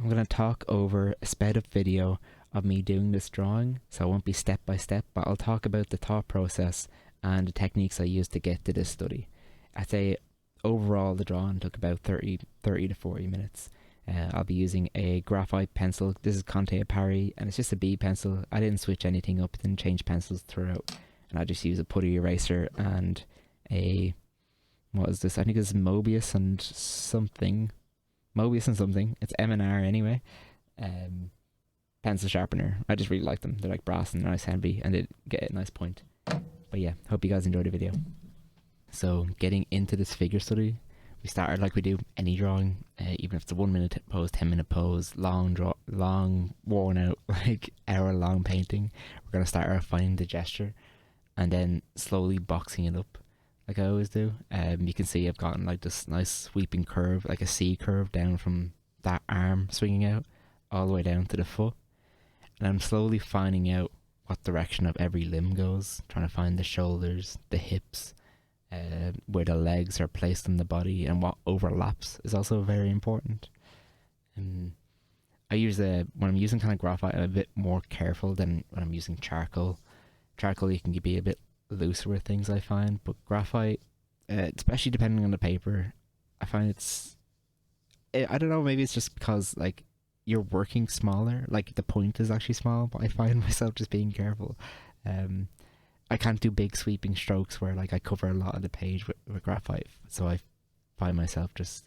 I'm going to talk over a sped up video of me doing this drawing, so it won't be step by step, but I'll talk about the thought process and the techniques I used to get to this study. I'd say overall the drawing took about 30 to 40 minutes. I'll be using a graphite pencil. This is Conte Pari, and it's just a B pencil. I didn't switch anything up, didn't change pencils throughout, and I just use a putty eraser and a, what is this? I think it's Mobius and something. It's M&R anyway. Pencil sharpener. I just really like them. They're like brass and nice heavy, and they get a nice point. But yeah, hope you guys enjoyed the video. So getting into this figure study, we started like we do any drawing, even if it's a 1 minute pose, 10-minute pose, long worn out, like hour-long painting. We're gonna start off finding the gesture, and then slowly boxing it up, like I always do. You can see I've gotten like this nice sweeping curve, like a C curve down from that arm swinging out all the way down to the foot, and I'm slowly finding out what direction of every limb goes, trying to find the shoulders, the hips, where the legs are placed in the body, and what overlaps is also very important. I use when I'm using kind of graphite, I'm a bit more careful than when I'm using charcoal. Charcoal, you can be a bit looser with things, I find, but graphite, especially depending on the paper, I find I don't know, maybe it's just because like you're working smaller, like the point is actually small, but I find myself just being careful. I can't do big sweeping strokes where like I cover a lot of the page with graphite, so I find myself just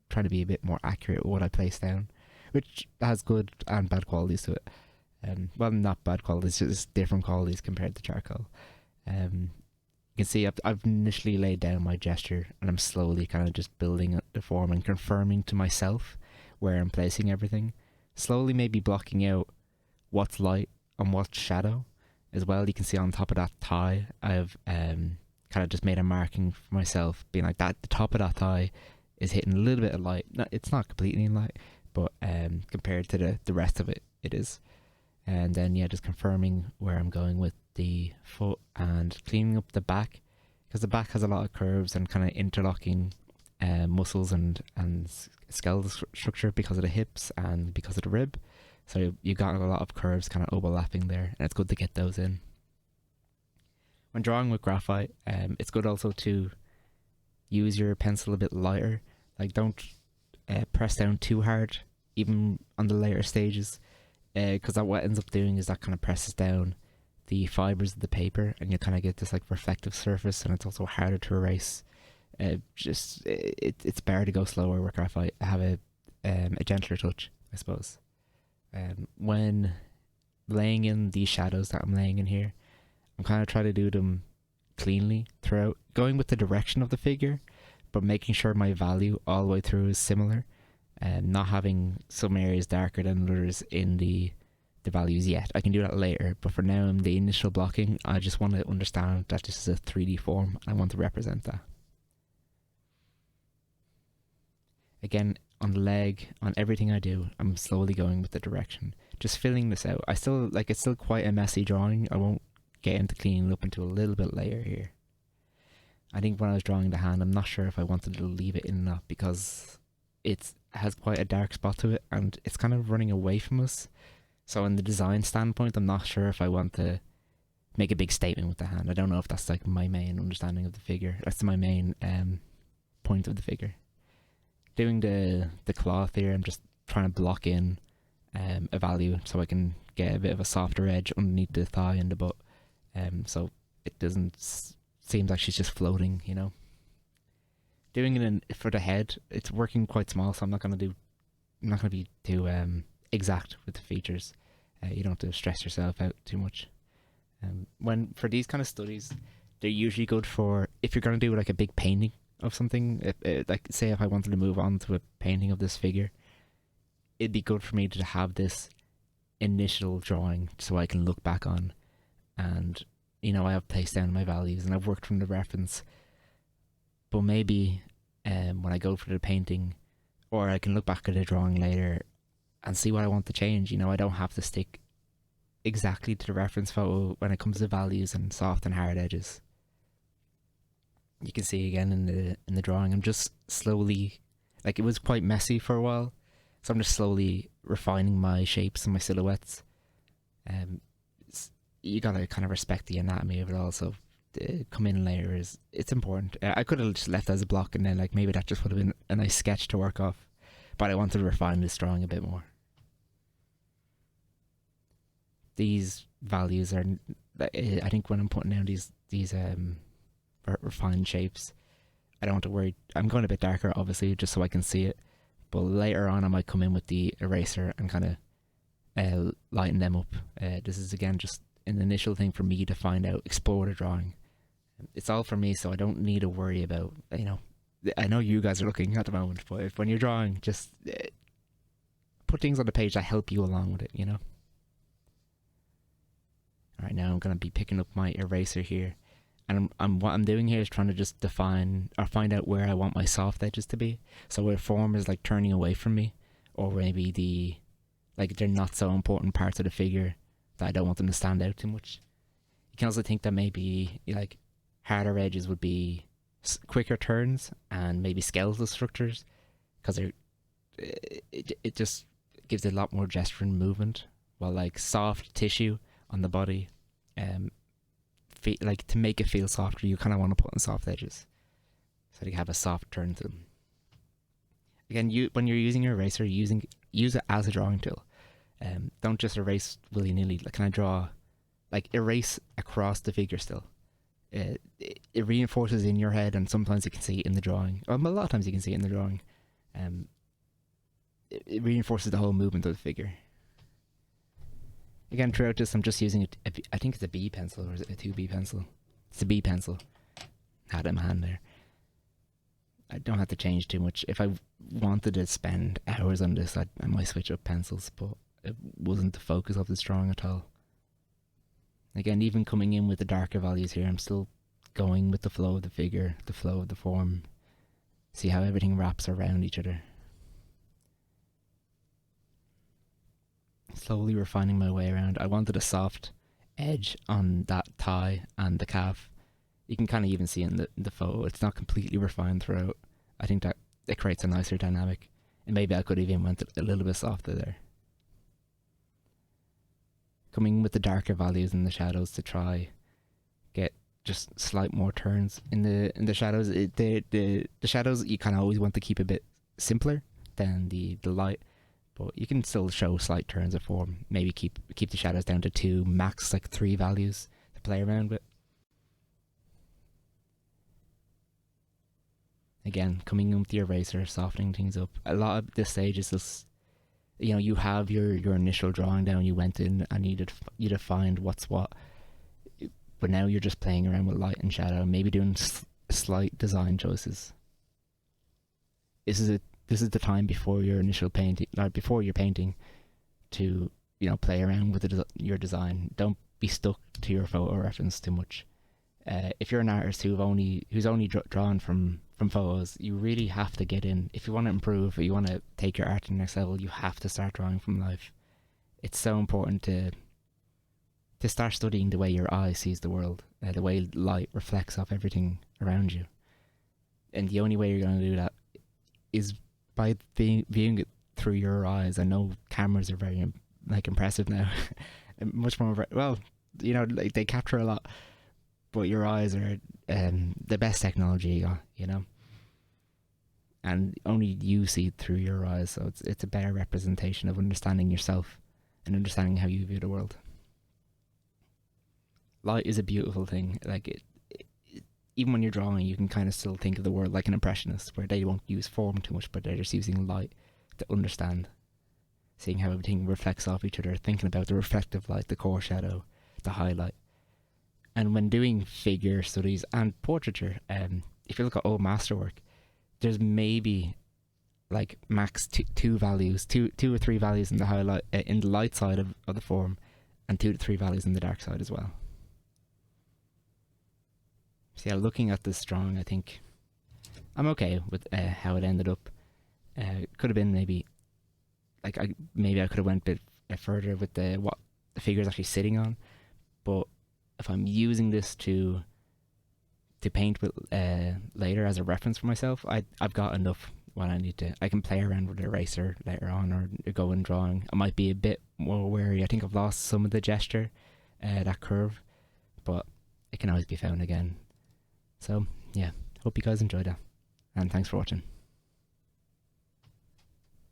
trying to be a bit more accurate with what I place down, which has good and bad qualities to it. Well, not bad qualities, just different qualities compared to charcoal. You can see I've initially laid down my gesture, and I'm slowly kind of just building the form and confirming to myself where I'm placing everything. Slowly maybe blocking out what's light and what's shadow as well. You can see on top of that thigh, I've kind of just made a marking for myself, being like that the top of that thigh is hitting a little bit of light. No, it's not completely in light, but compared to the rest of it, it is. And then yeah, just confirming where I'm going with the foot and cleaning up the back, because the back has a lot of curves and kind of interlocking muscles and skeletal structure because of the hips and because of the rib. So you got a lot of curves kind of overlapping there, and it's good to get those in. When drawing with graphite, it's good also to use your pencil a bit lighter. Like don't press down too hard, even on the later stages, because that what ends up doing is that kind of presses down the fibers of the paper, and you kind of get this like reflective surface, and it's also harder to erase. It's better to go slower with graphite. Have a gentler touch, I suppose. When laying in these shadows that I'm laying in here, I'm kind of trying to do them cleanly throughout, going with the direction of the figure, but making sure my value all the way through is similar, and not having some areas darker than others in the values yet. I can do that later, but for now, in the initial blocking, I just want to understand that this is a 3D form, and I want to represent that. Again, on the leg, on everything I do, I'm slowly going with the direction, just filling this out. It's still quite a messy drawing. I won't get into cleaning it up until a little bit later here. I think when I was drawing the hand, I'm not sure if I wanted to leave it in or not, because it has quite a dark spot to it, and it's kind of running away from us. So in the design standpoint, I'm not sure if I want to make a big statement with the hand. I don't know if that's like my main understanding of the figure. That's my main point of the figure. Doing the cloth here, I'm just trying to block in a value so I can get a bit of a softer edge underneath the thigh and the butt, so it doesn't seem like she's just floating, you know. Doing it for the head, it's working quite small, so I'm not gonna be too exact with the features. You don't have to stress yourself out too much. When for these kind of studies, they're usually good for if you're gonna do like a big painting of something. Like say if I wanted to move on to a painting of this figure, it'd be good for me to have this initial drawing so I can look back on, and you know, I have placed down my values and I've worked from the reference. But maybe when I go for the painting, or I can look back at the drawing later and see what I want to change. You know, I don't have to stick exactly to the reference photo when it comes to values and soft and hard edges. You can see again in the drawing, I'm just slowly, like, it was quite messy for a while, So I'm just slowly refining my shapes and my silhouettes. You gotta kind of respect the anatomy of it all. So come in later it's important. I could have just left as a block, and then like maybe that just would have been a nice sketch to work off. But I wanted to refine this drawing a bit more. These values are, I think when I'm putting down these refined shapes, I don't have to worry. I'm going a bit darker, obviously, just so I can see it. But later on, I might come in with the eraser and kind of lighten them up. This is again just an initial thing for me to find out, explore the drawing. It's all for me, so I don't need to worry about, I know you guys are looking at the moment, but if when you're drawing, just put things on the page that help you along with it, Alright, now I'm going to be picking up my eraser here. And what I'm doing here is trying to just define or find out where I want my soft edges to be. So where form is like turning away from me, or maybe they're not so important parts of the figure that I don't want them to stand out too much. You can also think that maybe like harder edges would be quicker turns and maybe skeletal structures, because it just gives it a lot more gesture and movement, while like soft tissue on the body, like to make it feel softer, you kind of want to put in soft edges so you have a soft turn to them. Again, when you're using your eraser, use it as a drawing tool. Don't just erase willy-nilly. Like, can I draw, like, erase across the figure still? It reinforces in your head, and sometimes you can see it in the drawing. Well, a lot of times you can see it in the drawing. It reinforces the whole movement of the figure. Again, throughout this, I'm just using I think it's a B pencil, or is it a 2B pencil? It's a B pencil. Had it in my hand there. I don't have to change too much. If I wanted to spend hours on this, I might switch up pencils, but it wasn't the focus of this drawing at all. Again, even coming in with the darker values here, I'm still going with the flow of the figure, the flow of the form. See how everything wraps around each other. Slowly refining my way around. I wanted a soft edge on that thigh and the calf. You can kind of even see in the photo, it's not completely refined throughout. I think that it creates a nicer dynamic, and maybe I could even went a little bit softer there. Coming with the darker values in the shadows to try get just slight more turns in the shadows. The shadows you kind of always want to keep a bit simpler than the light. But you can still show slight turns of form. Maybe keep the shadows down to 2, max like 3 values to play around with. Again, coming in with the eraser, softening things up. A lot of this stage is just, you have your initial drawing down. You went in and you defined what's what. But now you're just playing around with light and shadow, maybe doing slight design choices. This is the time before your initial painting, or before you're painting, to play around with your design. Don't be stuck to your photo reference too much. If you're an artist who's only drawn from photos, you really have to get in. If you want to improve, if you want to take your art to the next level, you have to start drawing from life. It's so important to start studying the way your eye sees the world, the way light reflects off everything around you. And the only way you're going to do that is by viewing it through your eyes. I know cameras are very impressive now, much more they capture a lot, but your eyes are the best technology you got, and only you see it through your eyes. So it's a better representation of understanding yourself and understanding how you view the world. Light is a beautiful thing. Even when you're drawing, you can kind of still think of the world like an impressionist, where they won't use form too much, but they're just using light to understand, seeing how everything reflects off each other, thinking about the reflective light, the core shadow, the highlight. And when doing figure studies and portraiture, if you look at old masterwork, there's maybe like max two values, two or three values in the highlight, in the light side of the form, and 2 to 3 values in the dark side as well. So yeah, looking at this drawing, I think I'm okay with how it ended up. It could have been maybe I could have went a bit further with what the figure is actually sitting on. But if I'm using this to paint with later as a reference for myself, I've got enough. what I need to. I can play around with the eraser later on, or go in drawing. I might be a bit more wary. I think I've lost some of the gesture, that curve, but it can always be found again. So yeah, hope you guys enjoyed that, and thanks for watching.